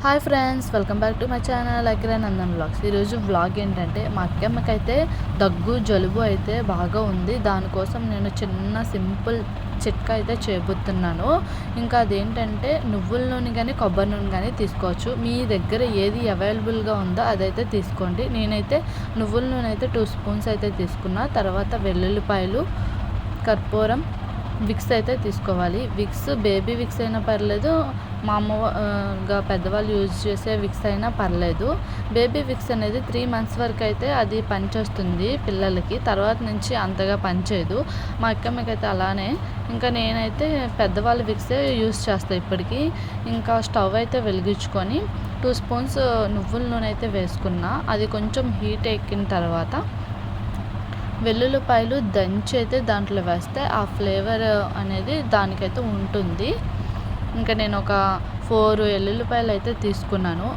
Hi friends, welcome back to my channel Akhilanandan vlogs. ఈరోజు vlog ఏంటంటే మా అక్కమ్మకైతే దగ్గు జలుబు అయితే బాగా ఉంది. దానికోసం నేను చిన్న సింపుల్ చిట్కా అయితే చేయబోతున్నాను. ఇంకా అదేంటంటే నువ్వుల నూనె కానీ కొబ్బరి నూనె కానీ తీసుకోవచ్చు. మీ దగ్గర ఏది అవైలబుల్గా ఉందో అదైతే తీసుకోండి. నేనైతే నువ్వుల నూనె అయితే 2 స్పూన్స్ అయితే తీసుకున్నా. తర్వాత వెల్లుల్లిపాయలు, కర్పూరం, విక్స్ అయితే తీసుకోవాలి. విక్స్ బేబీ విక్స్ అయినా పర్లేదు, మామూలుగా పెద్దవాళ్ళు యూజ్ చేసే విక్స్ అయినా పర్లేదు. బేబీ విక్స్ అనేది 3 months వరకు అయితే అది పనిచేస్తుంది పిల్లలకి. తర్వాత నుంచి అంతగా పనిచేయదు. మా అక్కమ్మకైతే అలానే. ఇంకా నేనైతే పెద్దవాళ్ళ విక్సే యూజ్ చేస్తాను ఇప్పటికీ. ఇంకా స్టవ్ అయితే వెలిగించుకొని 2 స్పూన్స్ నువ్వుల నూనె అయితే వేసుకున్నా. అది కొంచెం హీట్ ఎక్కిన తర్వాత వెల్లుల్లిపాయలు దంచి అయితే దాంట్లో వేస్తే ఆ ఫ్లేవర్ అనేది దానికైతే ఉంటుంది. ఇంకా నేను ఒక 4 వెల్లుల్లిపాయలు అయితే తీసుకున్నాను.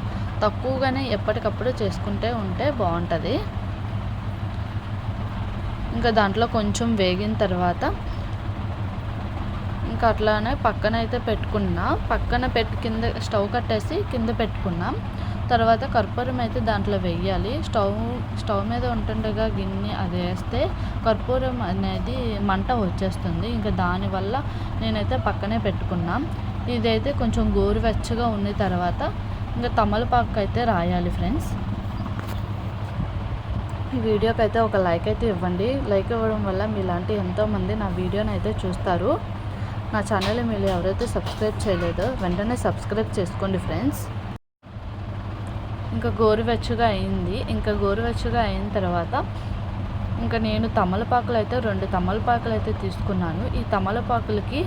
తక్కువగానే ఎప్పటికప్పుడు చేసుకుంటే బాగుంటుంది. ఇంకా దాంట్లో కొంచెం వేగిన తర్వాత ఇంకా అట్లానే పక్కన అయితే పక్కన పెట్టి కింద స్టవ్ కట్టేసి కింద పెట్టుకున్నాం. తర్వాత కర్పూరం అయితే దాంట్లో వేయాలి. స్టవ్ మీద ఉంటుండగా గిన్నె అది వేస్తే కర్పూరం అనేది మంట వచ్చేస్తుంది. ఇంకా దానివల్ల నేనైతే పక్కనే పెట్టుకున్నాం. ఇదైతే కొంచెం గోరువెచ్చగా ఉన్న తర్వాత ఇంకా తమలపాకు అయితే రాయాలి ఫ్రెండ్స్. ఈ వీడియోకి అయితే ఒక లైక్ అయితే ఇవ్వండి. లైక్ ఇవ్వడం వల్ల మీలాంటి ఎంతోమంది నా వీడియోని అయితే చూస్తారు. నా ఛానల్ మీరు ఎవరైతే సబ్స్క్రైబ్ చేయలేదో వెంటనే సబ్స్క్రైబ్ చేసుకోండి ఫ్రెండ్స్. ఇంకా గోరువెచ్చగా అయింది. ఇంకా గోరువెచ్చగా అయిన తర్వాత ఇంకా నేను తమలపాకులు అయితే 2 తమలపాకులు అయితే తీసుకున్నాను. ఈ తమలపాకులకి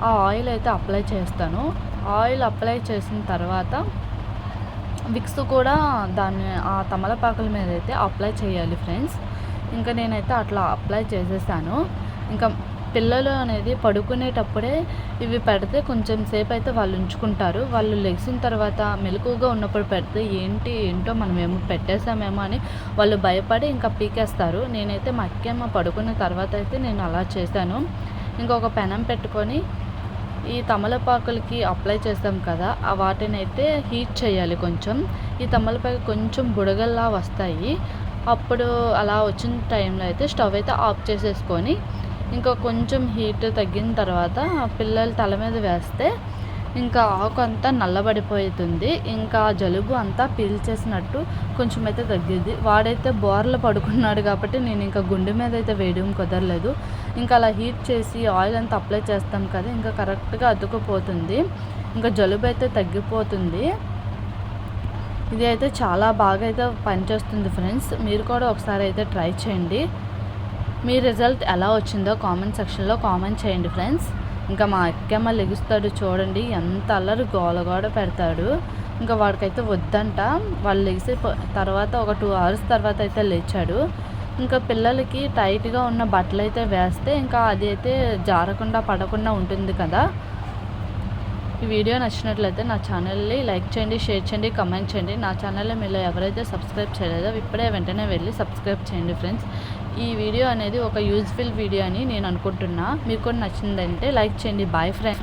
ఆ ఆయిల్ అయితే అప్లై చేస్తాను. ఆయిల్ అప్లై చేసిన తర్వాత విక్స్ కూడా ఆ తమలపాకుల మీద అయితే అప్లై చేయాలి ఫ్రెండ్స్. ఇంకా నేనైతే అట్లా అప్లై చేసేసాను. ఇంకా పిల్లలు అనేది పడుకునేటప్పుడే ఇవి పెడితే కొంచెం సేపు అయితే వాళ్ళు ఉంచుకుంటారు. వాళ్ళు లెగిసిన తర్వాత మెలకువగా ఉన్నప్పుడు పెడితే ఏంటో మనం ఏమో పెట్టేసామేమో అని వాళ్ళు భయపడి ఇంకా పీకేస్తారు. నేనైతే మా అక్కమ్మ పడుకున్న తర్వాత అయితే నేను అలా చేశాను. ఇంకొక పెనం పెట్టుకొని ఈ తమలపాకులకి అప్లై చేస్తాం కదా, వాటిని అయితే హీట్ చేయాలి కొంచెం. ఈ తమలపాకు కొంచెం బుడగల్లా వస్తాయి. అప్పుడు అలా వచ్చిన టైంలో అయితే స్టవ్ అయితే ఆఫ్ చేసేసుకొని ఇంకా కొంచెం హీట్ తగ్గిన తర్వాత పిల్లల తల మీద వేస్తే ఇంకా ఆకు అంతా నల్లబడిపోతుంది. ఇంకా జలుబు అంతా పీల్చేసినట్టు కొంచెం అయితే తగ్గిద్ది. వాడైతే బోర్ల పడుకున్నాడు కాబట్టి నేను ఇంకా గుండె మీద అయితే వేయడం కుదరలేదు. ఇంకా అలా హీట్ చేసి ఆయిల్ అంతా అప్లై చేస్తాం కదా, ఇంకా కరెక్ట్గా అతుక్కుపోతుంది. ఇంకా జలుబు అయితే తగ్గిపోతుంది. ఇది అయితే చాలా బాగా అయితే పనిచేస్తుంది ఫ్రెండ్స్. మీరు కూడా ఒకసారి అయితే ట్రై చేయండి. మీ రిజల్ట్ ఎలా వచ్చిందో కామెంట్ సెక్షన్లో కామెంట్ చేయండి ఫ్రెండ్స్. ఇంకా మా అక్కమ్మ లెగుస్తాడు చూడండి, ఎంత అల్లరి గోలగోడ పెడతాడు. ఇంకా వాడికైతే వద్దంట. వాళ్ళు లెగిసి తర్వాత ఒక 2 hours తర్వాత అయితే లేచాడు. ఇంకా పిల్లలకి టైట్గా ఉన్న బట్టలు అయితే వేస్తే ఇంకా అది అయితే జారకుండా పడకుండా ఉంటుంది కదా. ఈ వీడియో నచ్చినట్లయితే నా ఛానల్ని లైక్ చేయండి, షేర్ చేయండి, కమెంట్ చేయండి. నా ఛానల్లో మీరు ఎవరైతే సబ్స్క్రైబ్ చేయలేదో ఇప్పుడే వెంటనే వెళ్ళి సబ్స్క్రైబ్ చేయండి ఫ్రెండ్స్. ఈ వీడియో అనేది ఒక యూజ్ఫుల్ వీడియో అని నేను అనుకుంటున్నా. మీకు కూడా నచ్చిందంటే లైక్ చేయండి. Bye friends.